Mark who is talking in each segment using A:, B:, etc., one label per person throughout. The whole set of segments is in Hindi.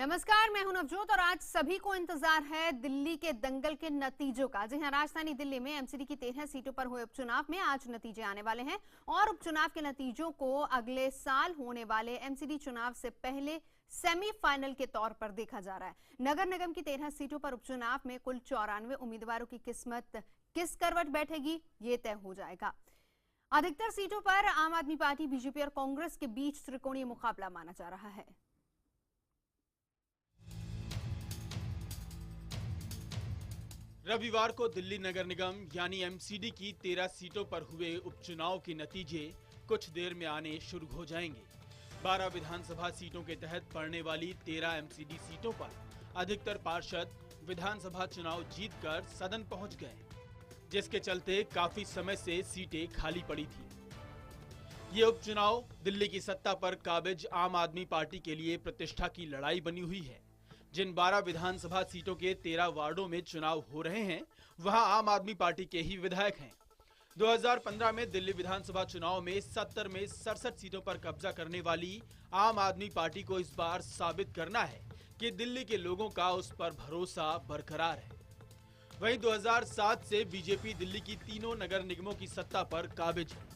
A: नमस्कार, मैं हूं नवजोत और आज सभी को इंतजार है दिल्ली के दंगल के नतीजों का। जी हां, राजधानी दिल्ली में एमसीडी की 13 सीटों पर हुए उपचुनाव में आज नतीजे आने वाले हैं और उपचुनाव के नतीजों को अगले साल होने वाले एमसीडी चुनाव से पहले सेमीफाइनल के तौर पर देखा जा रहा है। नगर निगम की 13 सीटों पर उपचुनाव में कुल 94 उम्मीदवारों की किस्मत किस करवट बैठेगी, ये तय हो जाएगा। अधिकतर सीटों पर आम आदमी पार्टी, बीजेपी और कांग्रेस के बीच त्रिकोणीय मुकाबला माना जा रहा है।
B: रविवार को दिल्ली नगर निगम यानी एमसीडी की 13 सीटों पर हुए उपचुनाव के नतीजे कुछ देर में आने शुरू हो जाएंगे। 12 विधानसभा सीटों के तहत पड़ने वाली 13 एमसीडी सीटों पर अधिकतर पार्षद विधानसभा चुनाव जीतकर सदन पहुंच गए, जिसके चलते काफी समय से सीटें खाली पड़ी थी। ये उपचुनाव दिल्ली की सत्ता पर काबिज आम आदमी पार्टी के लिए प्रतिष्ठा की लड़ाई बनी हुई है। जिन 12 विधानसभा सीटों के 13 वार्डों में चुनाव हो रहे हैं, वहां आम आदमी पार्टी के ही विधायक हैं। 2015 में दिल्ली विधानसभा चुनाव में 70 में 67 सीटों पर कब्जा करने वाली आम आदमी पार्टी को इस बार साबित करना है कि दिल्ली के लोगों का उस पर भरोसा बरकरार है। वहीं 2007 से बीजेपी दिल्ली की तीनों नगर निगमों की सत्ता पर काबिज है।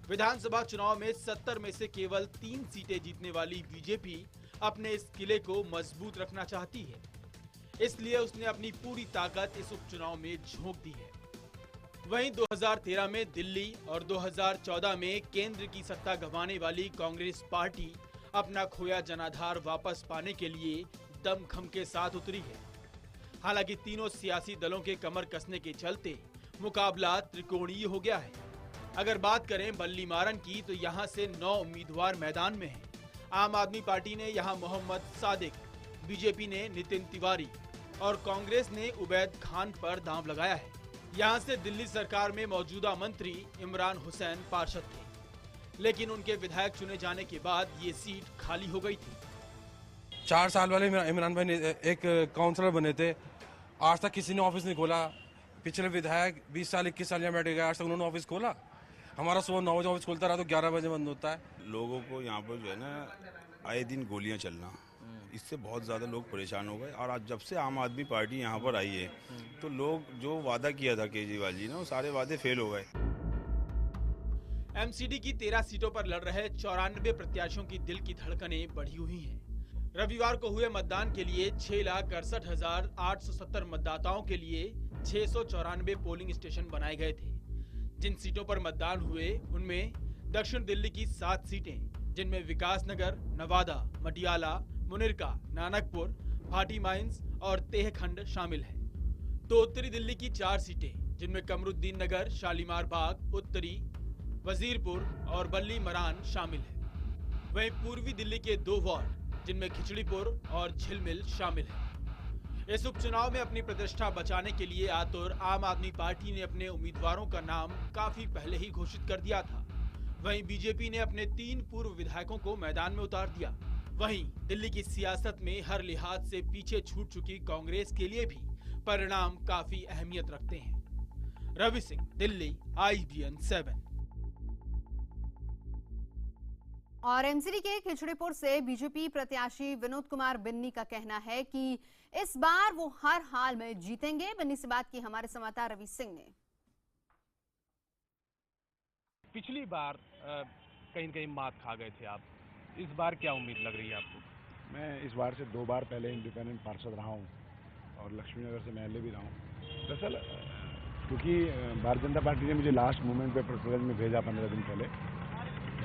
B: विधानसभा चुनाव में 70 में से केवल 3 सीटें जीतने वाली बीजेपी अपने इस किले को मजबूत रखना चाहती है, इसलिए उसने अपनी पूरी ताकत इस उपचुनाव में झोंक दी है। वहीं 2013 में दिल्ली और 2014 में केंद्र की सत्ता गंवाने वाली कांग्रेस पार्टी अपना खोया जनाधार वापस पाने के लिए दमखम के साथ उतरी है। हालांकि तीनों सियासी दलों के कमर कसने के चलते मुकाबला त्रिकोणीय हो गया है। अगर बात करें बल्ली मारन की, तो यहाँ से 9 उम्मीदवार मैदान में हैं। आम आदमी पार्टी ने यहां मोहम्मद सादिक, बीजेपी ने नितिन तिवारी और कांग्रेस ने उबैद खान पर दांव लगाया है। यहां से दिल्ली सरकार में मौजूदा मंत्री इमरान हुसैन पार्षद थे, लेकिन उनके विधायक चुने जाने के बाद ये सीट खाली हो गई थी।
C: 4 साल वाले इमरान भाई एक काउंसलर बने थे, आज तक किसी ने ऑफिस नहीं खोला। पिछले विधायक 20 साल 21 साल यहाँ बैठे गए, आज तक उन्होंने ऑफिस खोला। हमारा सुबह 9 बजे ऑफिस खुलता रहा तो 11 बजे बंद होता है।
D: लोगों को यहाँ पर जो है ना, आए दिन गोलियां चलना, इससे बहुत ज़्यादा लोग परेशान हो गए। और आज जब से आम आदमी पार्टी यहाँ पर आई है, तो लोग जो वादा किया था केजरीवाल जी ने, वो सारे वादे फेल हो गए।
B: एमसीडी की 13 सीटों पर लड़ रहे 94 प्रत्याशियों की दिल की धड़कनें बढ़ी हुई हैं। रविवार को हुए मतदान के लिए 6,68,870 मतदाताओं के लिए 694 पोलिंग स्टेशन बनाए गए थे। जिन सीटों पर मतदान हुए, उनमें दक्षिण दिल्ली की 7 सीटें, जिनमें विकास नगर, नवादा, मटियाला, मुनिरका, नानकपुर, भाटी माइंस और तेहखंड शामिल है। तो उत्तरी दिल्ली की 4 सीटें, जिनमें कमरुद्दीन नगर, शालीमार बाग, उत्तरी, वजीरपुर और बल्ली मरान शामिल है। वहीं पूर्वी दिल्ली के 2 वार्ड, जिनमें खिचड़ीपुर और झिलमिल शामिल है। इस उपचुनाव में अपनी प्रतिष्ठा बचाने के लिए आतुर आम आदमी पार्टी ने अपने उम्मीदवारों का नाम काफी पहले ही घोषित कर दिया था। वहीं बीजेपी ने अपने 3 पूर्व विधायकों को मैदान में उतार दिया। वहीं दिल्ली की सियासत में हर लिहाज से पीछे छूट चुकी कांग्रेस के लिए भी परिणाम काफी अहमियत रखते हैं। रवि सिंह, दिल्ली, IBN 7।
A: और एमसीडी के खिचड़ीपुर से बीजेपी प्रत्याशी विनोद कुमार बिन्नी का कहना है कि इस बार वो हर हाल में जीतेंगे। बिन्नी से बात की हमारे संवाददाता रवि सिंह ने।
E: पिछली बार कहीं न कहीं मात खा गए थे आप, इस बार क्या उम्मीद लग रही है आपको?
F: मैं इस बार से 2 बार पहले इंडिपेंडेंट पार्षद रहा हूँ और लक्ष्मी नगर से MLA भी रहा हूँ। दरअसल क्योंकि भारतीय जनता पार्टी ने मुझे लास्ट मोमेंट पे प्रेफरेंस में भेजा 15 दिन पहले,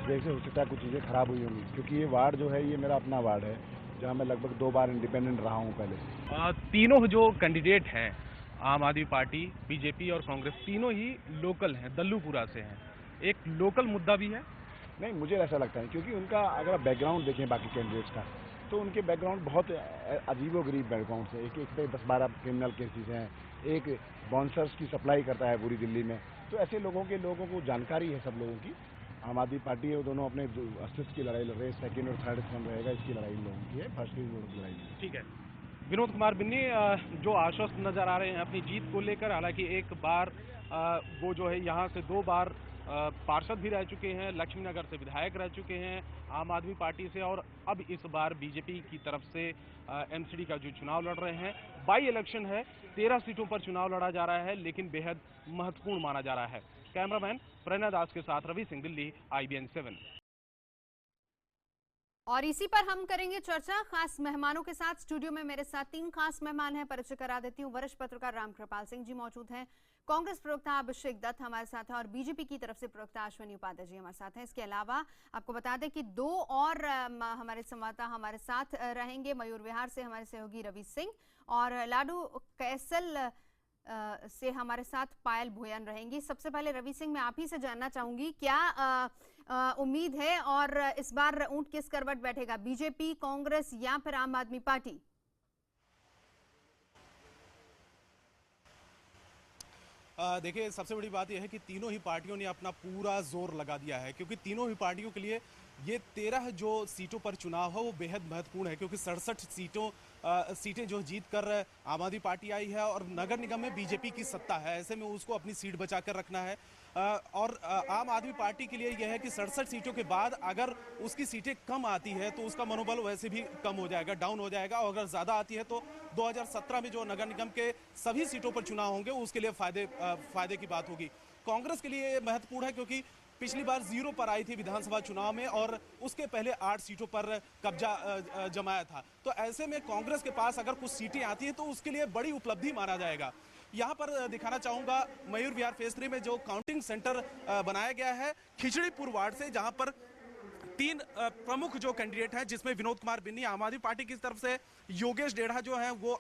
F: जैसे हो सकता है कुछ चीज़ें खराब हुई होंगी, क्योंकि ये वार्ड जो है ये मेरा अपना वार्ड है, जहाँ मैं लगभग 2 बार इंडिपेंडेंट रहा हूँ पहले।
E: तीनों जो कैंडिडेट हैं, आम आदमी पार्टी, बीजेपी और कांग्रेस, तीनों ही लोकल हैं, दल्लूपुरा से हैं। एक लोकल मुद्दा भी है?
F: नहीं, मुझे ऐसा लगता है, क्योंकि उनका अगर आप बैकग्राउंड देखें बाकी कैंडिडेट्स का, तो उनके बैकग्राउंड बहुत अजीबोगरीब बैकग्राउंड से। एक पे 10-12 क्रिमिनल केसेस हैं, एक बाउंसर्स की सप्लाई करता है पूरी दिल्ली में। तो ऐसे लोगों को जानकारी है सब लोगों की। आम आदमी पार्टी है, वो दोनों अपने अस्तित्व की लड़ाई लड़ रहे हैं। 2nd और 3rd स्थान रहेगा, इसकी लड़ाई लोगों की है, फर्स्ट की लड़ाई है।
E: ठीक है। विनोद कुमार बिन्नी जो आश्वस्त नजर आ रहे हैं अपनी जीत को लेकर, हालांकि एक बार वो जो है यहाँ से 2 बार पार्षद भी रह चुके हैं, लक्ष्मी नगर से विधायक रह चुके हैं आम आदमी पार्टी से, और अब इस बार बीजेपी की तरफ से एमसीडी का जो चुनाव लड़ रहे हैं। बाई इलेक्शन है, 13 सीटों पर चुनाव लड़ा जा रहा है, लेकिन बेहद महत्वपूर्ण माना जा रहा है। कैमरामैन प्रेरणा दास के साथ रवि सिंह, दिल्ली, IBN 7।
A: और इसी पर हम करेंगे चर्चा खास मेहमानों के साथ। स्टूडियो में मेरे साथ 3 खास मेहमान हैं, परिचय करा देती हूँ। वरिष्ठ पत्रकार रामकृपाल सिंह जी मौजूद हैं, कांग्रेस प्रवक्ता अभिषेक दत्त हमारे साथ हैं, और बीजेपी की तरफ से प्रवक्ता अश्विनी उपाध्याय जी हमारे साथ हैं। इसके अलावा आपको बता दें कि 2 और हमारे संवाददाता हमारे साथ रहेंगे। मयूर विहार से हमारे सहयोगी रवि सिंह, और लाडू कैसल से हमारे साथ पायल भोयन रहेंगी। सबसे पहले रवि सिंह, मैं आप ही से जानना चाहूंगी, क्या उम्मीद है और इस बार ऊंट किस करवट बैठेगा, बीजेपी, कांग्रेस या फिर आम आदमी पार्टी?
G: देखिए, सबसे बड़ी बात यह है कि तीनों ही पार्टियों ने अपना पूरा जोर लगा दिया है, क्योंकि तीनों ही पार्टियों के लिए ये 13 जो सीटों पर चुनाव है वो बेहद महत्वपूर्ण है, क्योंकि 67 सीटें जो जीत कर आम आदमी पार्टी आई है, और नगर निगम में बीजेपी की सत्ता है। ऐसे में उसको अपनी सीट बचा कर रखना है। और आम आदमी पार्टी के लिए यह है कि 67 सीटों के बाद अगर उसकी सीटें कम आती है तो उसका मनोबल वैसे भी कम हो जाएगा, डाउन हो जाएगा, और अगर ज़्यादा आती है तो 2017 में जो नगर निगम के सभी सीटों पर चुनाव होंगे उसके लिए फायदे की बात होगी। कांग्रेस के लिए महत्वपूर्ण है, क्योंकि पिछली बार 0 पर आई थी विधानसभा चुनाव में, और उसके पहले 8 सीटों पर कब्जा जमाया था। तो ऐसे में कांग्रेस के पास अगर कुछ सीटें आती हैं तो उसके लिए बड़ी उपलब्धि माना जाएगा। यहाँ पर दिखाना चाहूँगा मयूर विहार फेज 3 में जो काउंटिंग सेंटर बनाया गया है खिचड़ीपुर वार्ड से, जहाँ पर 3 प्रमुख जो कैंडिडेट हैं, जिसमें विनोद कुमार बिन्नी आम आदमी पार्टी की तरफ से, योगेश डेढ़ा जो है वो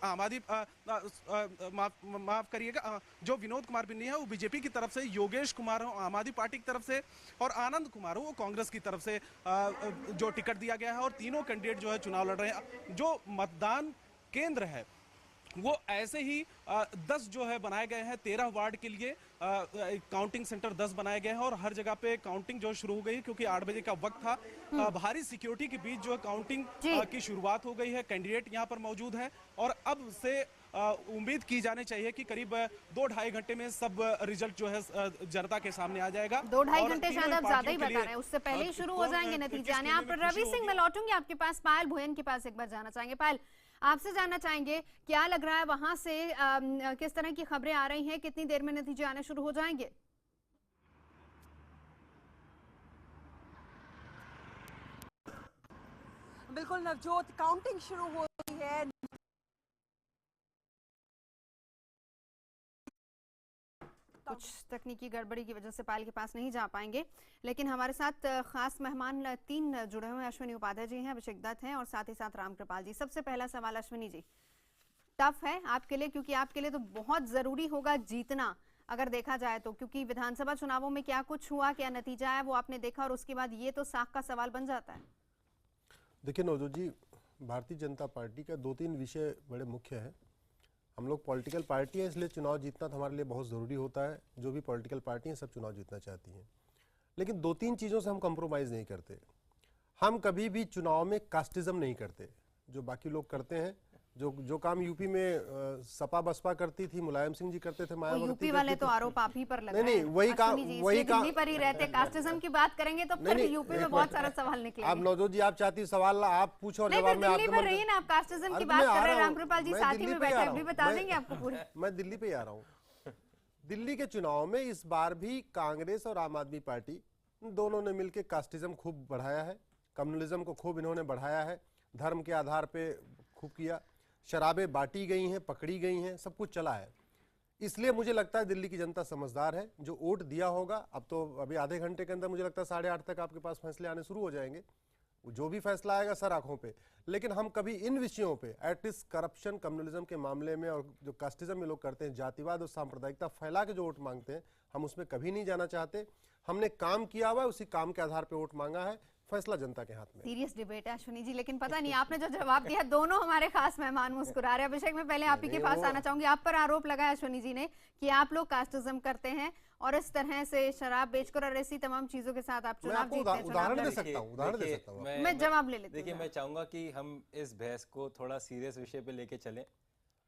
G: माफ करिएगा, जो विनोद कुमार बिन्नी है वो बीजेपी की तरफ से, योगेश कुमार आम आदमी पार्टी की तरफ से, और आनंद कुमार वो कांग्रेस की तरफ से जो टिकट दिया गया है। और तीनों कैंडिडेट जो है चुनाव लड़ रहे हैं। जो मतदान केंद्र है वो ऐसे ही 10 जो है बनाए गए हैं। 13 वार्ड के लिए काउंटिंग सेंटर 10 बनाए गए हैं, और हर जगह पे काउंटिंग जो शुरू हो गई, क्योंकि 8 बजे का वक्त था। भारी सिक्योरिटी के बीच जो है काउंटिंग की शुरुआत हो गई है। कैंडिडेट यहाँ पर मौजूद हैं, और अब से उम्मीद की जानी चाहिए कि करीब 2-2.5 घंटे में सब रिजल्ट जो है जनता के सामने आ जाएगा।
A: 2-2.5 घंटे शायद आप ज्यादा ही बता रहे हैं, उससे पहले ही शुरू हो जाएंगे नतीजे आने। आप रवि सिंह, मैं लौटूंगी आपके पास, पायल भोयन के पास एक बार जाना चाहेंगे। पायल, आपसे जानना चाहेंगे, क्या लग रहा है वहां से, किस तरह की खबरें आ रही हैं, कितनी देर में नतीजे आने शुरू हो जाएंगे?
H: बिल्कुल नवजोत, काउंटिंग शुरू हो रही है।
A: कुछ तकनीकी गड़बड़ी की वजह से पायल के पास नहीं जा पाएंगे, लेकिन हमारे साथ खास मेहमान 3 जुड़े हुए हैं। अश्विनी उपाध्याय जी हैं, अभिषेक दत्त हैं, और साथ ही साथ रामकृपाल जी। सबसे पहला सवाल अश्विनी जी, टफ है आपके लिए, क्योंकि आपके लिए तो बहुत जरूरी होगा जीतना अगर देखा जाए तो, क्योंकि विधानसभा चुनावों में क्या कुछ हुआ, क्या नतीजा है वो आपने देखा, और उसके बाद ये तो साख का सवाल बन जाता है।
I: देखिए नवजोत जी, भारतीय जनता पार्टी का 2-3 विषय बड़े मुख्य हैं। हम लोग पॉलिटिकल पार्टी है, इसलिए चुनाव जीतना तो हमारे लिए बहुत ज़रूरी होता है। जो भी पॉलिटिकल पार्टी हैं सब चुनाव जीतना चाहती हैं, लेकिन 2-3 चीज़ों से हम कंप्रोमाइज़ नहीं करते। हम कभी भी चुनाव में कास्टिज्म नहीं करते, जो बाकी लोग करते हैं। जो काम यूपी में सपा बसपा करती थी, मुलायम सिंह जी करते थे, मायावती
A: यूपी वाले तो आरोप आप ही पर लग रहे हैं।
I: नहीं, वही काम
A: दिल्ली पर ही रहते। कास्टिज्म की बात करेंगे तो फिर यूपी में बहुत सारा सवाल निकलेंगे।
I: आप नवजोत जी, आप चाहती सवाल आप पूछो और जवाब मैं
A: आपके मन रही है ना। आप कास्टिज्म की बात कर रहे हैं, रामकृपाल जी साथ ही में बैठे, अभी बता देंगे आपको पूरे।
I: मैं दिल्ली पे आ रहा हूँ। दिल्ली के चुनाव में इस बार भी कांग्रेस और आम आदमी पार्टी दोनों ने मिलकर कास्टिज्म खूब बढ़ाया है, कम्युनलिज्म को खूब इन्होंने बढ़ाया है, धर्म के आधार पे खूब किया, शराबें बांटी गई हैं, पकड़ी गई हैं, सब कुछ चला है। इसलिए मुझे लगता है दिल्ली की जनता समझदार है। जो वोट दिया होगा, अब तो अभी आधे घंटे के अंदर मुझे लगता है 8:30 तक आपके पास फैसले आने शुरू हो जाएंगे। जो भी फैसला आएगा सर आंखों पे, लेकिन हम कभी इन विषयों पे, एटलीस्ट करप्शन, कम्युनलिज्म के मामले में, और जो कास्टिज्म में लोग करते हैं, जातिवाद और सांप्रदायिकता फैला के जो वोट मांगते हैं, हम उसमें कभी नहीं जाना चाहते। हमने काम किया हुआ है, उसी काम के आधार पर वोट मांगा है, फैसला जनता के हाथ में।
A: सीरियस डिबेट है अश्विनी जी, लेकिन पता नहीं आपने जो जवाब दिया, दोनों हमारे खास मेहमान मुस्कुरा रहे हैं। अभिषेक, मैं पहले आप ही के पास आना चाहूंगी। आप पर आरोप लगाया अश्विनी जी ने कि आप लोग कास्टिज्म करते हैं, और इस तरह से शराब बेचकर और ऐसी तमाम चीजों के साथ आप चुनाव जीतते हैं।
I: उदाहरण दे सकता हूं।
A: मैं जवाब ले लेती हूँ।
J: देखिए, मैं चाहूंगा कि हम इस बहस को थोड़ा सीरियस विषय पे लेके चलें,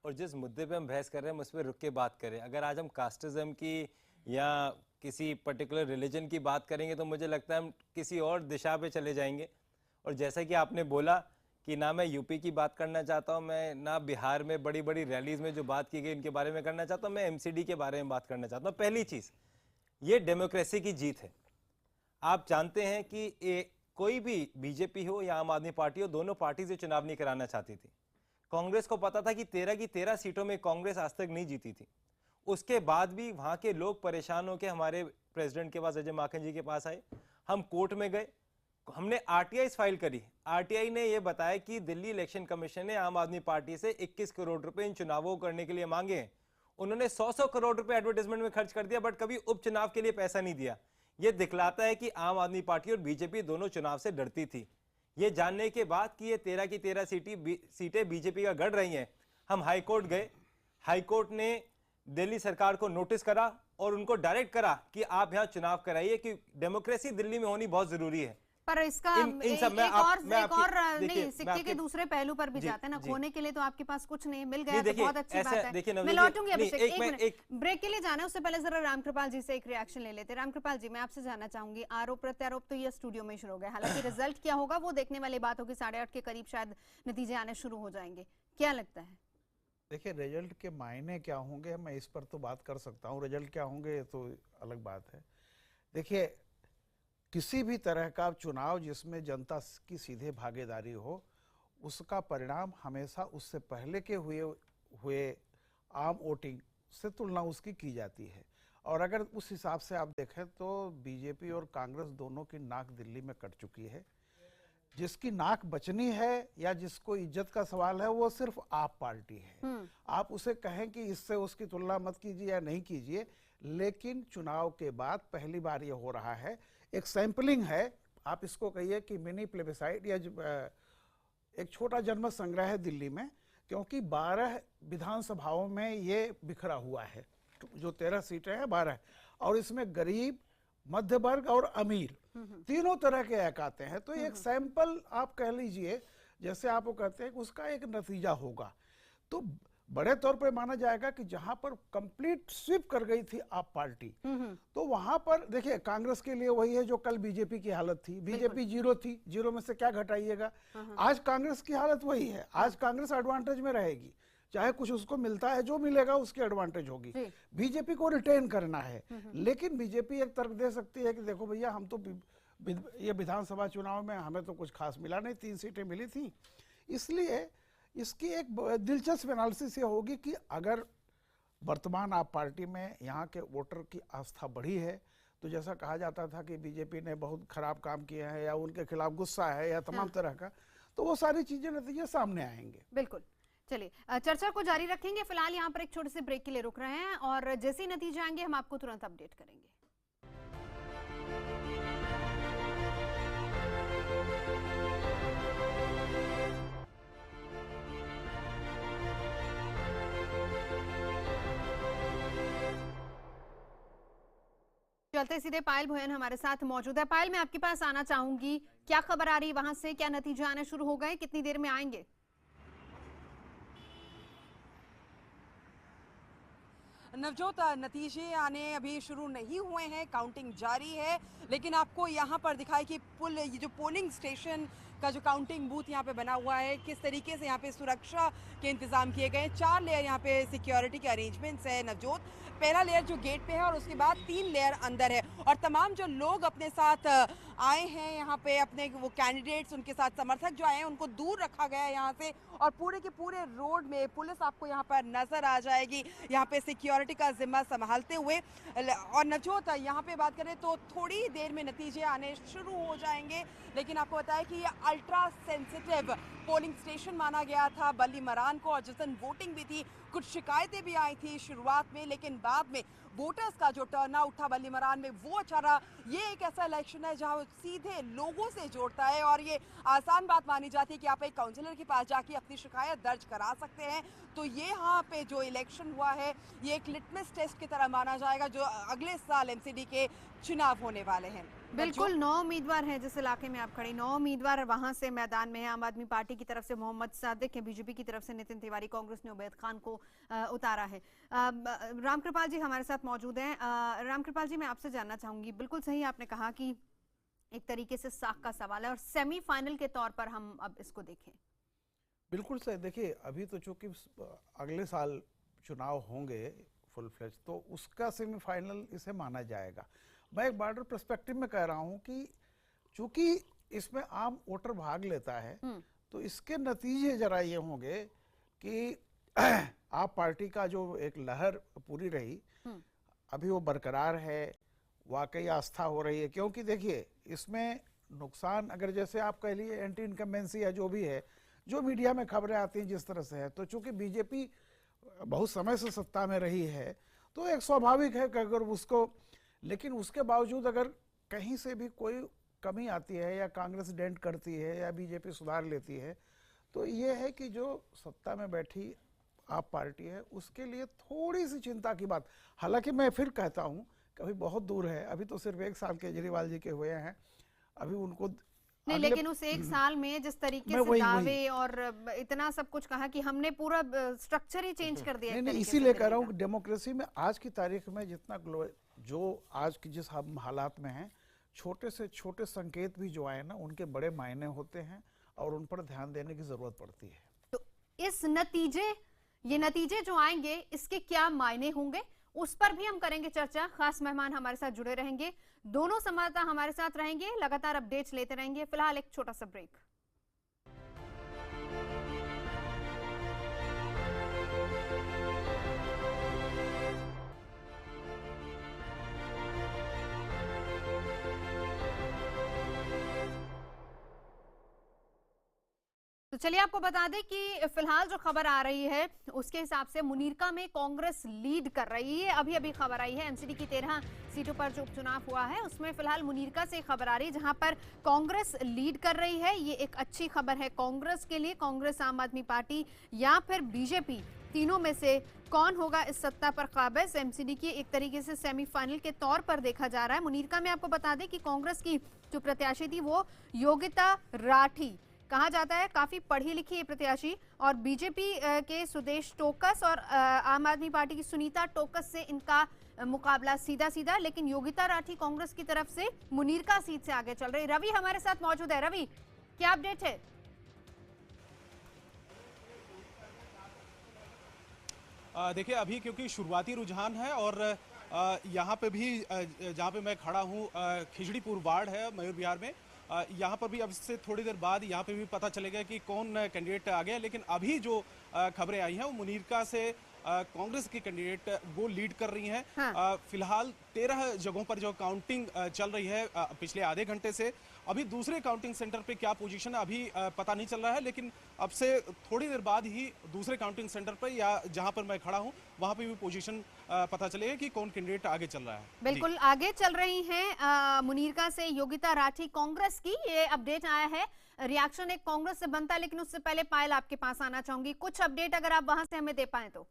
J: और जिस मुद्दे पे हम बहस कर रहे हैं हम उस पर रुक के बात करें। अगर आज हम कास्टिज्म की या किसी पर्टिकुलर रिलीजन की बात करेंगे तो मुझे लगता है हम किसी और दिशा पे चले जाएंगे। और जैसा कि आपने बोला कि ना मैं यूपी की बात करना चाहता हूँ, मैं ना बिहार में बड़ी बड़ी रैलीज में जो बात की गई उनके बारे में करना चाहता हूँ, मैं एमसीडी के बारे में बात करना चाहता हूँ। पहली चीज़, ये डेमोक्रेसी की जीत है। आप जानते हैं कि कोई भी बीजेपी हो या आम आदमी पार्टी हो, दोनों पार्टी से चुनाव नहीं कराना चाहती थी। कांग्रेस को पता था कि 13 की 13 सीटों में कांग्रेस आज तक नहीं जीती थी। उसके बाद भी वहां के लोग परेशान होकर हमारे प्रेसिडेंट के पास, अजय माकन जी के पास आए। हम कोर्ट में गए, हमने आरटीआई फाइल करी। आरटीआई ने यह बताया कि दिल्ली इलेक्शन कमीशन ने आम आदमी पार्टी से 21 करोड़ रुपए इन चुनावों को करने के लिए मांगे हैं। उन्होंने 100 करोड़ रुपए एडवर्टाइजमेंट में खर्च कर दिया, बट कभी उपचुनाव के लिए पैसा नहीं दिया। यह दिखलाता है कि आम आदमी पार्टी और बीजेपी दोनों चुनाव से डरती थी। ये जानने के बाद कि ये 13 की 13 सीटें बीजेपी का गढ़ रही हैं, हम हाईकोर्ट गए। हाईकोर्ट ने दिल्ली सरकार को नोटिस करा और उनको डायरेक्ट करा कि आप यहाँ चुनाव कराइए, कि डेमोक्रेसी दिल्ली में होनी बहुत जरूरी है।
A: पर इसका सिक्के के दूसरे पहलू पर भी जाते हैं ना, खोने के लिए तो आपके पास कुछ नहीं, मिल गया तो बहुत अच्छी बात है। मैं लौटूंगी अभिषेक, एक ब्रेक के लिए जाना है, उससे पहले जरा रामकृपाल जी से एक रिएक्शन ले लेते हैं। रामकृपाल जी, मैं आपसे जानना चाहूंगी, आरोप प्रत्यारोप तो ये स्टूडियो में शुरू हो गया, हालांकि रिजल्ट क्या होगा वो देखने वाली बात होगी। 8:30 के करीब शायद नतीजे आने शुरू हो जाएंगे, क्या लगता है?
K: देखिए, रिजल्ट के मायने क्या होंगे मैं इस पर तो बात कर सकता हूँ, रिजल्ट क्या होंगे तो अलग बात है। देखिए, किसी भी तरह का चुनाव जिसमें जनता की सीधे भागीदारी हो, उसका परिणाम हमेशा उससे पहले के हुए आम वोटिंग से तुलना उसकी की जाती है। और अगर उस हिसाब से आप देखें तो बीजेपी और कांग्रेस दोनों की नाक दिल्ली में कट चुकी है। जिसकी नाक बचनी है या जिसको इज्जत का सवाल है वो सिर्फ आप पार्टी है। आप उसे कहें कि इससे उसकी तुलना मत कीजिए या नहीं कीजिए, लेकिन चुनाव के बाद पहली बार ये हो रहा है। एक सैंपलिंग है, आप इसको कहिए कि मिनी प्लेबिसाइड या एक छोटा जनमत संग्रह है दिल्ली में, क्योंकि 12 विधानसभाओं में ये बिखरा हुआ है। जो 13 सीटें हैं 12, और इसमें गरीब, मध्य वर्ग और अमीर तीनों तरह के एक आते हैं। तो एक सैंपल आप कह लीजिए, जैसे आप वो कहते हैं कि उसका एक नतीजा होगा। तो बड़े तौर पे माना जाएगा कि जहां पर कंप्लीट स्वीप कर गई थी आप पार्टी, तो वहां पर देखिए कांग्रेस के लिए वही है जो कल बीजेपी की हालत थी। बीजेपी 0 थी, 0 में से क्या घटाइएगा। आज कांग्रेस की हालत वही है, आज कांग्रेस एडवांटेज में रहेगी, चाहे कुछ उसको मिलता है, जो मिलेगा उसकी एडवांटेज होगी। बीजेपी को रिटेन करना है, लेकिन बीजेपी एक तर्क दे सकती है कि देखो भैया, हम तो ये विधानसभा चुनाव में हमें तो कुछ खास मिला नहीं, 3 सीटें मिली थी। इसलिए इसकी एक दिलचस्प एनालिसिस ये होगी कि अगर वर्तमान आप पार्टी में यहाँ के वोटर की आस्था बढ़ी है, तो जैसा कहा जाता था कि बीजेपी ने बहुत खराब काम किया है या उनके खिलाफ गुस्सा है या तमाम तरह का, तो वो सारी चीजें नतीजे सामने आएंगे।
A: बिल्कुल, चलिए चर्चा को जारी रखेंगे। फिलहाल यहाँ पर एक छोटे से ब्रेक के लिए रुक रहे हैं और जैसे ही नतीजे आएंगे हम आपको तुरंत अपडेट करेंगे। चलते सीधे पायल भोयन हमारे साथ मौजूद है। पायल, मैं आपके पास आना चाहूंगी, क्या खबर आ रही है वहां से, क्या नतीजे आने शुरू हो गए, कितनी देर में आएंगे?
H: नवजोत, नतीजे आने अभी शुरू नहीं हुए हैं, काउंटिंग जारी है, लेकिन आपको यहाँ पर दिखाई कि ये जो पोलिंग स्टेशन का जो काउंटिंग बूथ यहाँ पे बना हुआ है, किस तरीके से यहाँ पे सुरक्षा के इंतजाम किए गए हैं। 4 लेयर यहाँ पे सिक्योरिटी के अरेंजमेंट्स है नवजोत। पहला लेयर जो गेट पे है और उसके बाद 3 लेयर अंदर है, और तमाम जो लोग अपने साथ आए हैं यहाँ पे, अपने वो कैंडिडेट्स, उनके साथ समर्थक जो आए हैं, उनको दूर रखा गया है यहाँ से, और पूरे के पूरे रोड में पुलिस आपको यहाँ पर नजर आ जाएगी, यहाँ पे सिक्योरिटी का जिम्मा संभालते हुए। और नवजोत, यहाँ पे बात करें तो थोड़ी देर में नतीजे आने शुरू हो जाएंगे, लेकिन आपको बताया कि ये अल्ट्रा सेंसिटिव पोलिंग स्टेशन माना गया था बल्ली मरान को, और जिस दिन वोटिंग भी थी कुछ शिकायतें भी आई थी शुरुआत में, लेकिन बाद में वोटर्स का जो टर्नआउट था बल्ली मरान में वो अच्छा रहा। ये एक ऐसा इलेक्शन है जहां सीधे लोगों से जोड़ता है, और ये आसान बात मानी जाती है कि आप एक काउंसलर के पास जाके अपनी शिकायत दर्ज करा सकते हैं। तो ये यहाँ पे जो इलेक्शन हुआ है ये एक लिटमस टेस्ट की तरह माना जाएगा जो अगले साल एमसीडी के चुनाव होने वाले हैं।
A: बिल्कुल 9 उम्मीदवार हैं जिस इलाके में आप खड़ी, 9 उम्मीदवार वहां से मैदान में है। आम आदमी पार्टी की तरफ से मोहम्मद सादिक है, बीजेपी की तरफ से नितिन तिवारी, कांग्रेस ने उबैद खान को उतारा है। रामकृपाल जी हमारे साथ मौजूद हैं। रामकृपाल जी, मैं आपसे जानना चाहूंगी, बिल्कुल सही आपने कहा कि एक तरीके से साख का सवाल है और सेमीफाइनल के तौर पर हम अब इसको देखें।
K: बिल्कुल सही। देखिए, अभी तो चूंकि अगले साल चुनाव होंगे फुल फ्लेज, तो उसका सेमीफाइनल इसे माना जाएगा। मैं एक बॉर्डर पर्सपेक्टिव में कह रहा हूं कि चूंकि इसमें आम वोटर भाग लेता है, तो इसके नतीजे जरा ये होंगे कि आप पार्टी का जो एक लहर पूरी रही अभी वो बरकरार है, वाकई आस्था हो रही है। क्योंकि देखिए, इसमें नुकसान अगर जैसे आप कह लिए एंटी इनकम्बेंसी या जो भी है, जो मीडिया में खबरें आती हैं जिस तरह से है, तो चूंकि बीजेपी बहुत समय से सत्ता में रही है, तो एक स्वाभाविक है कि अगर उसको, लेकिन उसके बावजूद अगर कहीं से भी कोई कमी आती है या कांग्रेस डेंट करती है या बीजेपी सुधार लेती है, तो ये है कि जो सत्ता में बैठी आप पार्टी है उसके लिए थोड़ी सी चिंता की बात। हालांकि मैं फिर कहता हूं कि अभी बहुत दूर है, अभी तो सिर्फ 1 साल केजरीवाल जी के हुए हैं, अभी उनको
A: नहीं, लेकिन उस 1 साल में जिस तरीके से दावे और इतना सब कुछ कहा कि हमने पूरा स्ट्रक्चर ही चेंज कर दिया।
K: नहीं, इसीलिए कह रहा हूँ डेमोक्रेसी में आज की तारीख में जितना जो आज की जिस हम हालात में हैं, छोटे से छोटे संकेत भी जो आए ना, उनके बड़े मायने होते हैं और उन पर ध्यान देने की जरूरत पड़ती है।
A: तो ये नतीजे जो आएंगे, इसके क्या मायने होंगे, उस पर भी हम करेंगे चर्चा। खास मेहमान हमारे साथ जुड़े रहेंगे, दोनों संवाददाता हमारे साथ रहेंगे, लगातार अपडेट्स लेते रहेंगे। फिलहाल एक छोटा सा ब्रेक। तो चलिए आपको बता दें कि फिलहाल जो खबर आ रही है उसके हिसाब से मुनीरका में कांग्रेस लीड कर रही है। अभी अभी खबर आई है एमसीडी की 13 सीटों पर जो उपचुनाव हुआ है उसमें फिलहाल मुनीरका से खबर आ रही है जहां पर कांग्रेस लीड कर रही है। ये एक अच्छी खबर है कांग्रेस के लिए। कांग्रेस, आम आदमी पार्टी या फिर बीजेपी, तीनों में से कौन होगा इस सत्ता पर काबिज, एमसीडी की एक तरीके से सेमीफाइनल के तौर पर देखा जा रहा है। मुनीरका में आपको बता दें कि कांग्रेस की जो प्रत्याशी थी वो योगिता राठी कहा जाता है, काफी पढ़ी लिखी है प्रत्याशी, और बीजेपी के सुदेश टोकस और आम आदमी पार्टी की सुनीता टोकस से इनका मुकाबला सीधा सीधा। लेकिन योगिता राठी कांग्रेस की तरफ से मुनीरका सीट से आगे चल रही। रवि हमारे साथ मौजूद है। रवि, क्या अपडेट है?
G: देखिए, अभी क्योंकि शुरुआती रुझान है और यहाँ पे भी जहाँ पे मैं खड़ा हूँ खिजड़ीपुर वार्ड है मयूर विहार में, यहाँ पर भी अब से थोड़ी देर बाद यहाँ पे भी पता चलेगा कि कौन कैंडिडेट आ गया। लेकिन अभी जो खबरें आई हैं वो मुनीरका से कांग्रेस के कैंडिडेट वो लीड कर रही हैं। हाँ। फिलहाल 13 जगहों पर जो काउंटिंग चल रही है पिछले आधे घंटे से, अभी दूसरे काउंटिंग सेंटर पे क्या पोजीशन है अभी पता नहीं चल रहा है, लेकिन अब से थोड़ी देर बाद ही दूसरे काउंटिंग सेंटर पर या जहां पर मैं खड़ा हूं वहां पे भी पोजीशन पता चलेगा कि कौन कैंडिडेट आगे चल रहा है।
A: बिल्कुल आगे चल रही हैं मुनीरका से योगिता राठी कांग्रेस की, ये अपडेट आया है। रिएक्शन एक कांग्रेस से बनता है, लेकिन उससे पहले पायल आपके पास आना चाहूंगी, कुछ अपडेट अगर आप वहां से हमें दे पाए तो।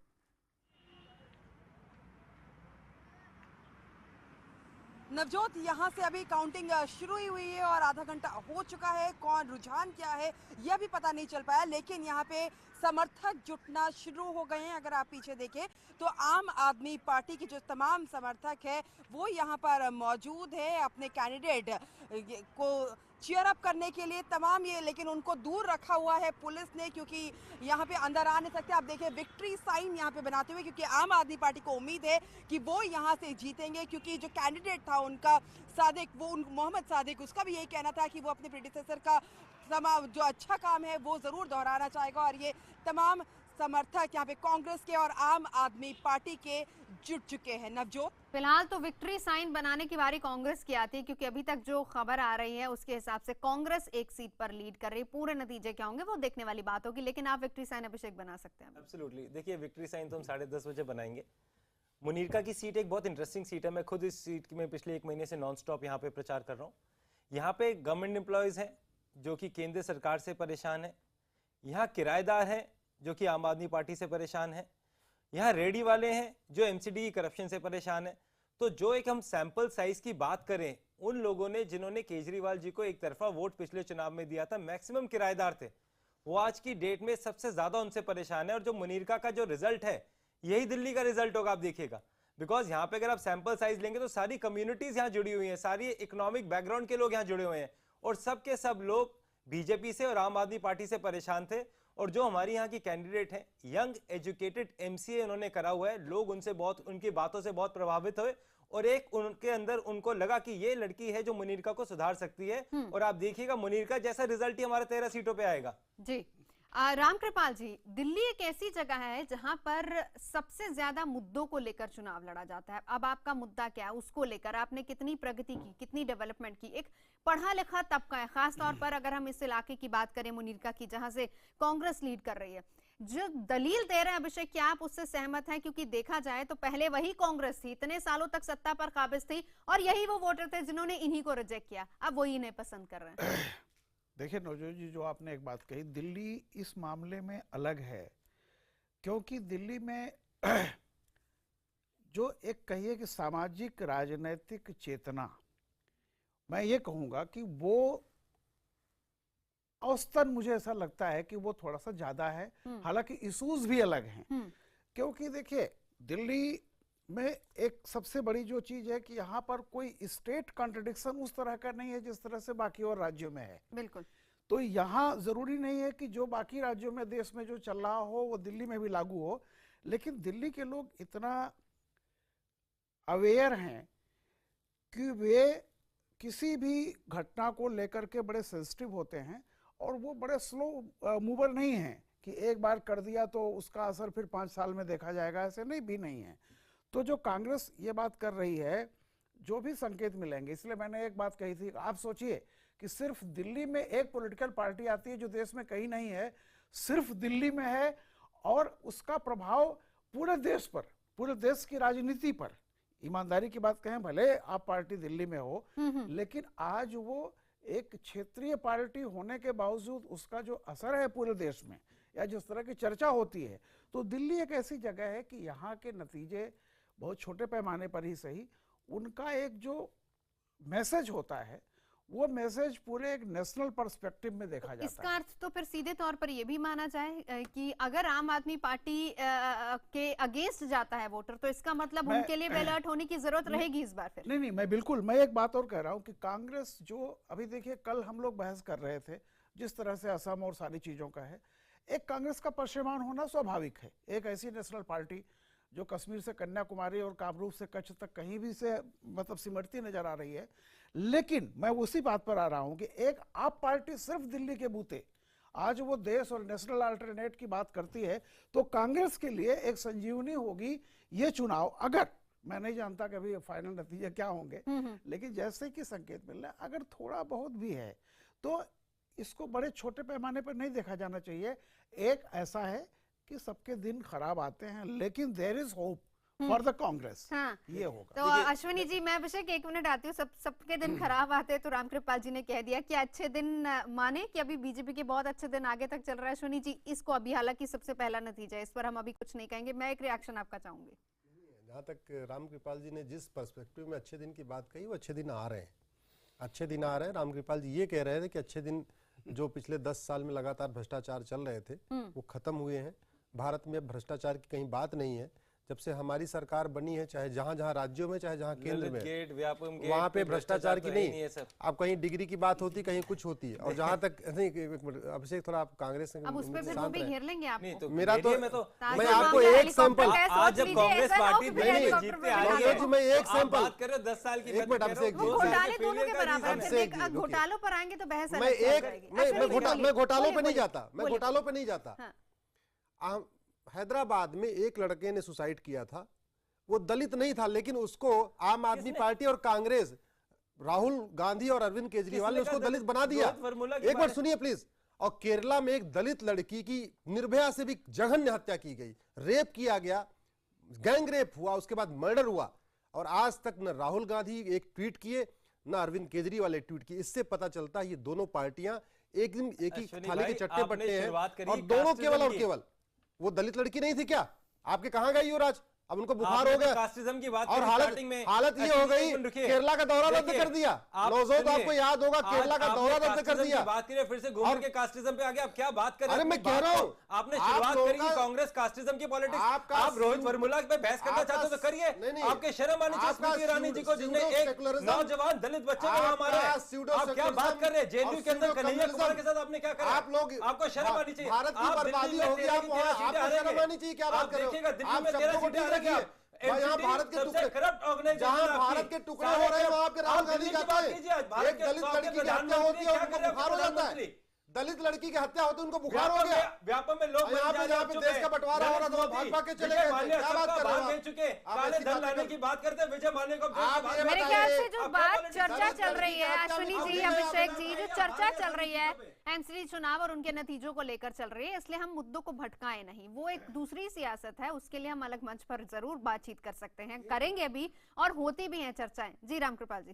H: नवजोत, यहाँ से अभी काउंटिंग शुरू ही हुई है और आधा घंटा हो चुका है। कौन रुझान क्या है यह भी पता नहीं चल पाया, लेकिन यहाँ पे समर्थक जुटना शुरू हो गए हैं। अगर आप पीछे देखें तो आम आदमी पार्टी के जो तमाम समर्थक है वो यहाँ पर मौजूद है अपने कैंडिडेट को चीयर अप करने के लिए तमाम ये, लेकिन उनको दूर रखा हुआ है पुलिस ने, क्योंकि यहाँ पे अंदर आ नहीं सकते। आप देखिए विक्ट्री साइन यहाँ पे बनाते हुए, क्योंकि आम आदमी पार्टी को उम्मीद है कि वो यहाँ से जीतेंगे, क्योंकि जो कैंडिडेट था उनका सादिक, वो मोहम्मद सादिक, उसका भी यही कहना था कि वो अपने प्रेडिसेसर का जो अच्छा काम है वो जरूर दोहराना चाहेगा। और ये तमाम समर्थक यहाँ पे कांग्रेस के और आम आदमी पार्टी के जुट चुके हैं। नवजोत,
A: फिलहाल तो विक्ट्री साइन बनाने की बारी कांग्रेस की आती है, क्योंकि अभी तक जो खबर आ रही है उसके हिसाब से कांग्रेस एक सीट पर लीड कर रही है। पूरे नतीजे क्या होंगे वो देखने वाली बात होगी, लेकिन आप विक्ट्री साइन अभिषेक बना सकते हैं।
J: एब्सोल्युटली, देखिए विक्ट्री साइन तो हम 10:30 बजे बनाएंगे। मुनीरका की सीट एक बहुत इंटरेस्टिंग सीट है। मैं खुद इस सीट में पिछले 1 महीने से नॉन स्टॉप यहाँ पे प्रचार कर रहा हूँ। यहाँ पे गवर्नमेंट एम्प्लॉयज हैं जो कि केंद्र सरकार से परेशान है, यहाँ किराएदार हैं जो कि आम आदमी पार्टी से परेशान है, यहाँ रेडी वाले हैं जो एमसीडी की करप्शन से परेशान है। तो जो एक हम सैंपल साइज की बात करें, उन लोगों ने जिन्होंने केजरीवाल जी को एक तरफा वोट पिछले चुनाव में दिया था, मैक्सिमम किराएदार थे, वो आज की डेट में सबसे ज्यादा उनसे परेशान है। और जो मुनीरका का जो रिजल्ट है, यही दिल्ली का रिजल्ट होगा, आप देखिएगा। बिकॉज यहाँ पे अगर आप सैंपल साइज लेंगे तो सारी कम्युनिटीज यहाँ जुड़ी हुई हैं, सारी इकोनॉमिक बैकग्राउंड के लोग यहाँ जुड़े हुए हैं, और सब के सब लोग बीजेपी से और आम आदमी पार्टी से परेशान थे। और जो हमारी यहाँ की कैंडिडेट हैं, यंग एजुकेटेड एमसीए उन्होंने करा हुआ है, लोग उनसे बहुत, उनकी बातों से बहुत प्रभावित हुए, और एक उनके अंदर उनको लगा कि ये लड़की है जो मुनीरका को सुधार सकती है। और आप देखिएगा मुनीरका जैसा रिजल्ट ही हमारे 13 सीटों पे आएगा।
A: जी रामकृपाल जी, दिल्ली एक ऐसी जगह है जहां पर सबसे ज्यादा मुद्दों को लेकर चुनाव लड़ा जाता है। अब आपका मुद्दा क्या है, उसको लेकर आपने कितनी प्रगति की, कितनी डेवलपमेंट की? एक पढ़ा लिखा तबका है, खास तौर पर अगर हम इस इलाके की बात करें मुनीरका की, जहां से कांग्रेस लीड कर रही है। जो दलील दे रहे हैं अभिषेक, क्या आप उससे सहमत हैं? क्योंकि देखा जाए तो पहले वही कांग्रेस थी, इतने सालों तक सत्ता पर काबिज थी, और यही वो वोटर थे जिन्होंने इन्हीं को रिजेक्ट किया, अब वही इन्हें पसंद कर रहे हैं।
K: देखिए नवजोत जी, जो आपने एक बात कही, दिल्ली इस मामले में अलग है, क्योंकि दिल्ली में जो एक कहिए कि सामाजिक राजनीतिक चेतना, मैं ये कहूँगा कि वो औसतन मुझे ऐसा लगता है कि वो थोड़ा सा ज्यादा है। हालांकि इश्यूज भी अलग हैं, क्योंकि देखिए दिल्ली में एक सबसे बड़ी जो चीज है कि यहाँ पर कोई स्टेट कॉन्ट्रडिक्शन उस तरह का नहीं है जिस तरह से बाकी और राज्यों में है।
A: बिल्कुल।
K: तो यहाँ जरूरी नहीं है कि जो बाकी राज्यों में देश में जो चल रहा हो वो दिल्ली में भी लागू हो, लेकिन दिल्ली के लोग इतना अवेयर हैं कि वे किसी भी घटना को लेकर के बड़े सेंसिटिव होते हैं, और वो बड़े स्लो मूवर नहीं हैं कि एक बार कर दिया तो उसका असर फिर 5 साल में देखा जाएगा, ऐसे नहीं भी नहीं है। तो जो कांग्रेस ये बात कर रही है, जो भी संकेत मिलेंगे, इसलिए मैंने एक बात कही थी, आप सोचिए कि सिर्फ दिल्ली में एक पॉलिटिकल पार्टी आती है जो देश में कहीं नहीं है, सिर्फ दिल्ली में है, और उसका प्रभाव पूरे देश पर, पूरे देश की राजनीति पर, ईमानदारी की बात कहें, भले आप पार्टी दिल्ली में हो, लेकिन आज वो एक क्षेत्रीय पार्टी होने के बावजूद उसका जो असर है पूरे देश में, या जिस तरह की चर्चा होती है, तो दिल्ली एक ऐसी जगह है कि यहाँ के नतीजे बहुत छोटे पैमाने पर ही सही, उनका एक जो मैसेज होता है, वो मैसेज पूरे एक नेशनल पर्सपेक्टिव में देखा जाता है।
A: इसका अर्थ तो फिर सीधे तौर पर ये भी माना जाए कि अगर आम आदमी पार्टी के अगेंस्ट जाता है वोटर, तो इसका मतलब उनके लिए अलर्ट होने की जरूरत रहेगी इस बार फिर?
K: नहीं, मैं एक बात और कह रहा हूँ कि कांग्रेस जो अभी देखिए, कल हम लोग बहस कर रहे थे जिस तरह से असम और सारी चीजों का है, एक कांग्रेस का पश्चिमान होना स्वाभाविक है। एक ऐसी नेशनल पार्टी जो कश्मीर से कन्याकुमारी और कामरूप से कच्छ तक कहीं भी से मतलब सिमटती नजर आ रही है, लेकिन मैं उसी बात पर आ रहा हूं कि एक आप पार्टी सिर्फ दिल्ली के बूते आज वो देश और नेशनल अल्टरनेट की बात करती है, तो कांग्रेस के लिए एक संजीवनी होगी ये चुनाव। अगर, मैं नहीं जानता कि अभी फाइनल नतीजे क्या होंगे, लेकिन जैसे कि संकेत मिल रहा है, अगर थोड़ा बहुत भी है तो इसको बड़े छोटे पैमाने पर नहीं देखा जाना चाहिए। एक ऐसा है कि सबके दिन खराब आते हैं, लेकिन there is hope for the Congress. ये होगा।
A: तो अश्विनी जी, मैं अभिषेक 1 मिनट आती हूँ। सबके दिन खराब आते हैं, तो रामकृपाल जी ने कह दिया कि अच्छे दिन माने कि अभी बीजेपी के बहुत अच्छे दिन आगे तक चल रहा है। अश्विनी जी, इसको अभी हालांकि सबसे पहला नतीजा है, इस पर हम अभी कुछ नहीं कहेंगे, मैं एक रिएक्शन आपका चाहूंगी।
I: जहाँ तक रामकृपाल जी ने जिस पर्सपेक्टिव में अच्छे दिन की बात कही, वो अच्छे दिन आ रहे हैं, अच्छे दिन आ रहे हैं। रामकृपाल जी ये कह रहे थे कि अच्छे दिन जो पिछले 10 साल में लगातार भ्रष्टाचार चल रहे थे वो खत्म हुए हैं। भारत में अब भ्रष्टाचार की कहीं बात नहीं है। जब से हमारी सरकार बनी है, चाहे जहां जहां राज्यों में, चाहे जहां केंद्र में, वहां पे भ्रष्टाचार की नहीं है। अब कहीं डिग्री की बात होती, कहीं कुछ होती है। और जहां तक नहीं, अभिषेक थोड़ा आप कांग्रेस से
A: घेर लेंगे आप,
I: मेरा तो मैं आपको एक सैंपल,
J: आज जब कांग्रेस पार्टी
I: मैं एक सैंपल
J: 10 साल की,
I: एक मिनट अभिषेक जी,
A: घोटालों पर आएंगे तो बहस
I: मैं घोटालों पे नहीं जाता, मैं घोटालों पे नहीं जाता। हैदराबाद में एक लड़के ने सुसाइड किया था, वो दलित नहीं था, लेकिन उसको आम आदमी पार्टी और कांग्रेस, राहुल गांधी और अरविंद केजरीवाल ने उसको दलित बना दिया। एक बार सुनिए प्लीज। और केरला में एक दलित लड़की की निर्भया से भी जघन्य हत्या की गई, रेप किया गया, गैंग रेप हुआ, उसके बाद मर्डर हुआ, और आज तक न राहुल गांधी एक ट्वीट किए, न अरविंद केजरीवाल एक ट्वीट किए। इससे पता चलता है ये दोनों पार्टियां एक ही थाली के चट्टे बट्टे हैं, और दोनों केवल और केवल, वो दलित लड़की नहीं थी क्या? आपके कहां गई युवराज? अब उनको बुखार हो गया
J: कास्टिज्म की बात
I: और हालत ये हो गई, केरला का दौरा रद्द कर दिया। नौजोत आपको याद होगा, केरला का दौरा रद्द कर दिया।
J: बात करिए फिर से घूम के कास्टिज्म पे आ गए। आप क्या बात कर रहे हैं?
I: अरे मैं कह रहा हूँ,
J: आपने शुरुआत करी कि कांग्रेस कास्टिज्म की पॉलिटिक्स। आप रोहित वर्मुला पे बहस करना चाहते हो तो करिए। आपके शर्म आनी चाहिए स्मृति ईरानी जी को, जिसने एक नौजवान दलित बच्चे को वहां मारा है। आप क्या बात कर रहे हैं? जेएनयू के अंदर कन्हैया कुमार के साथ आपने क्या करा?
I: आप लोग,
J: आपको शर्म आनी चाहिए।
I: भारत की बर्बादी होगी, आप वहां आपको शर्म आनी चाहिए। क्या बात कर रहे हो?
J: दिल्ली में 13 सीटें हारेंगे आप।
I: यहाँ भारत के टुकड़े, जहाँ भारत के टुकड़े हो रहे हैं वहां पे राहुल गांधी जाते हैं। एक दलित लड़की की हत्या होती है, उनको बुखार हो जाता है। दलित लड़की की हत्या होती है, उनको बुखार हो गया।
J: व्यापम में लोग
I: यहाँ पे देश का बंटवारा हो रहा था, भाजपा के चले गए। क्या बात कर रहे हो?
J: काले धन लाने की बात करते हैं, विजय माल्या को।
A: मेरे ख्याल से जो बात चर्चा चल रही है, अश्विनी जी, अभिषेक जी, जो चर्चा चल रही है एमसीडी चुनाव और उनके नतीजों को लेकर चल रही है, इसलिए हम मुद्दों को भटकाएं नहीं। वो एक दूसरी सियासत है, उसके लिए हम अलग मंच पर जरूर बातचीत कर सकते हैं, करेंगे भी, और होती भी हैं चर्चाएं। जी रामकृपाल जी।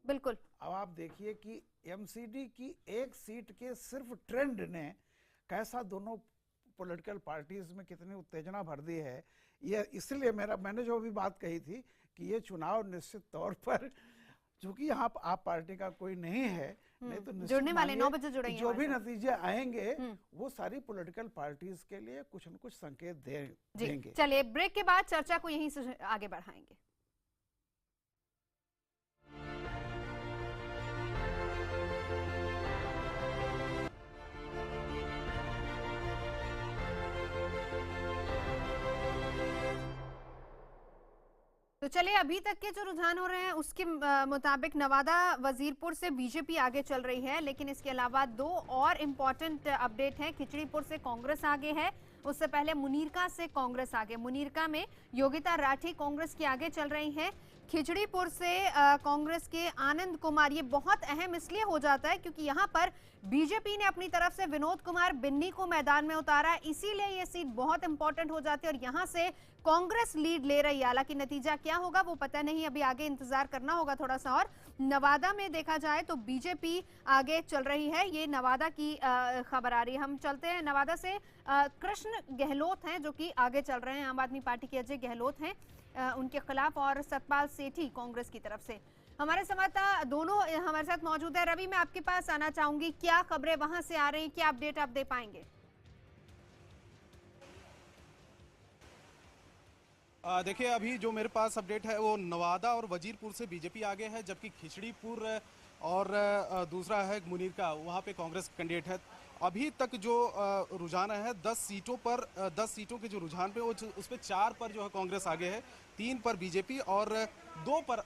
A: बिल्कुल।
K: अब आप देखिए कि एमसीडी की एक सीट के सिर्फ ट्रेंड ने कैसा दोनों पॉलिटिकल पार्टीज में कितनी उत्तेजना भर दी है। ये इसलिए मैंने जो भी बात कही थी कि ये चुनाव निश्चित तौर पर, चूंकि यहाँ आप पार्टी का कोई नहीं है, नहीं तो
A: जुड़ने वाले 9 बजे जुड़ेंगे।
K: जो भी नतीजे आएंगे वो सारी पॉलिटिकल पार्टीज के लिए कुछ न कुछ संकेत देंगे।
A: चलिए ब्रेक के बाद चर्चा को यहीं से आगे बढ़ाएंगे। तो चलिए, अभी तक के जो रुझान हो रहे हैं उसके मुताबिक नवादा वजीरपुर से बीजेपी आगे चल रही है, लेकिन इसके अलावा 2 और इम्पोर्टेंट अपडेट हैं। खिचड़ीपुर से कांग्रेस आगे है, उससे पहले मुनीरका से कांग्रेस आगे। मुनीरका में योगिता राठी कांग्रेस की आगे चल रही हैं। खिचड़ीपुर से कांग्रेस के आनंद कुमार, ये बहुत अहम इसलिए हो जाता है क्योंकि यहाँ पर बीजेपी ने अपनी तरफ से विनोद कुमार बिन्नी को मैदान में उतारा, इसीलिए ये सीट बहुत इंपॉर्टेंट हो जाती है और यहाँ से कांग्रेस लीड ले रही है। हालांकि नतीजा क्या होगा वो पता नहीं, अभी आगे इंतजार करना होगा थोड़ा सा। और नवादा में देखा जाए तो बीजेपी आगे चल रही है, ये नवादा की खबर आ रही है। हम चलते हैं नवादा से। कृष्ण गहलोत हैं जो कि आगे चल रहे हैं, आम आदमी पार्टी के अजय गहलोत हैं उनके खिलाफ, और सतपाल सेठी कांग्रेस की तरफ से। हमारे संवाददाता दोनों हमारे साथ मौजूद है। रवि, मैं आपके पास आना चाहूंगी, क्या खबरें वहां से आ रही हैं, क्या अपडेट आप दे पाएंगे?
G: देखिए, अभी जो मेरे पास अपडेट है वो नवादा और वजीरपुर से बीजेपी आगे है, जबकि खिचड़ीपुर और दूसरा है मुनीरका, वहाँ पे कांग्रेस कैंडिडेट है। अभी तक जो रुझान है 10 सीटों पर, 10 सीटों के जो रुझान पे वो उस पर 4 पर जो है कांग्रेस आगे है, 3 पर बीजेपी और 2 पर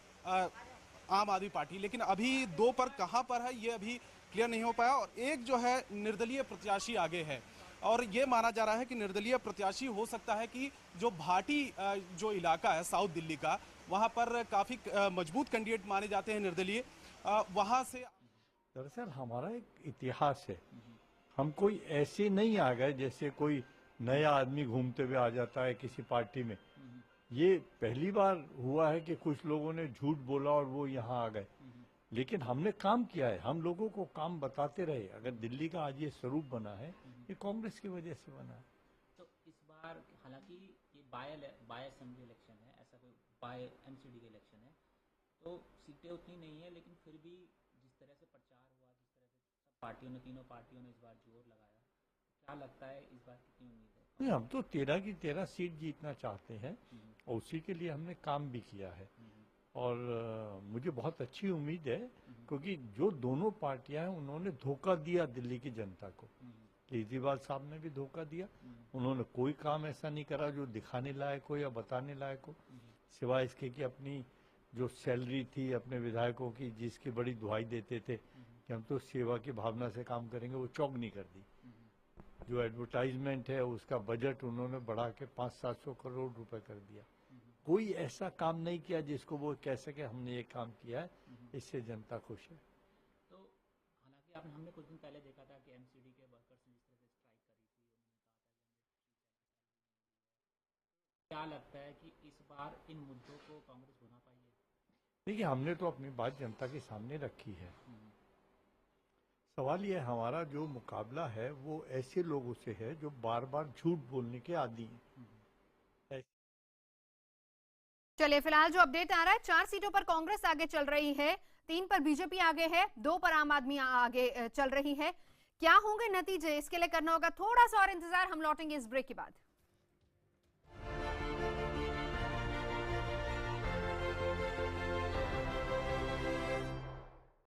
G: आम आदमी पार्टी। लेकिन अभी 2 पर कहाँ पर है ये अभी क्लियर नहीं हो पाया। और एक जो है निर्दलीय प्रत्याशी आगे है, और ये माना जा रहा है कि निर्दलीय प्रत्याशी हो सकता है कि जो भाटी जो इलाका है साउथ दिल्ली का, वहाँ पर काफ़ी मजबूत कैंडिडेट माने जाते हैं निर्दलीय, वहाँ से।
L: दरअसल हमारा एक इतिहास है, हम कोई ऐसे नहीं आ गए जैसे कोई नया आदमी घूमते हुए आ जाता है किसी पार्टी में। ये पहली बार हुआ है कि कुछ लोगों ने झूठ बोला और वो यहाँ आ गए, लेकिन हमने काम किया है, हम लोगों को काम बताते रहे। अगर दिल्ली का आज ये स्वरूप बना है, ये कांग्रेस की वजह से बना है।
M: तो इस बार हालांकि ये बाय असेंबली इलेक्शन है, ऐसा कोई बाय एमसीडी का इलेक्शन है, तो सीटें उतनी नहीं है, लेकिन फिर भी जिस तरह से प्रचार हुआ, जिस तरह से सब पार्टियों ने, तीनों पार्टियों ने इस बार जोर लगाया, क्या लगता है इस बार कितनी उम्मीद है?
L: नहीं, हम तो 13 की 13 सीट जीतना चाहते हैं और उसी के लिए हमने काम भी किया है। और मुझे बहुत अच्छी उम्मीद है, क्योंकि जो दोनों पार्टियां हैं उन्होंने धोखा दिया दिल्ली की जनता को। केजरीवाल साहब ने भी धोखा दिया, उन्होंने कोई काम ऐसा नहीं करा जो दिखाने लायक हो या बताने लायक हो, सिवाय इसके कि अपनी जो सैलरी थी अपने विधायकों की, जिसकी बड़ी दुहाई देते थे कि हम तो सेवा की भावना से काम करेंगे, वो चौगनी कर दी। जो एडवर्टाइजमेंट है उसका बजट उन्होंने बढ़ा के 500-700 करोड़ रुपए कर दिया। कोई ऐसा काम नहीं किया जिसको वो कह सके हमने ये काम किया है, इससे जनता खुश है।
M: तो हालांकि हमने कुछ दिन पहले देखा था कि एमसीडी के वर्कर्स ने जिस तरह से स्ट्राइक करी थी, उन्होंने कहा था कि क्या लगता है कि इस बार इन मुद्दों को कांग्रेस भुना पाई है?
L: देखिए, हमने तो अपनी बात जनता के सामने रखी है। सवाल यह, हमारा जो मुकाबला है वो ऐसे लोगों से है जो बार बार झूठ बोलने के आदी हैं।
A: चलिए फिलहाल जो अपडेट आ रहा है, 4 सीटों पर कांग्रेस आगे चल रही है, 3 पर बीजेपी आगे है, 2 पर आम आदमी आगे चल रही है। क्या होंगे नतीजे, इसके लिए करना होगा थोड़ा सा और इंतजार। हम लौटेंगे इस ब्रेक के बाद।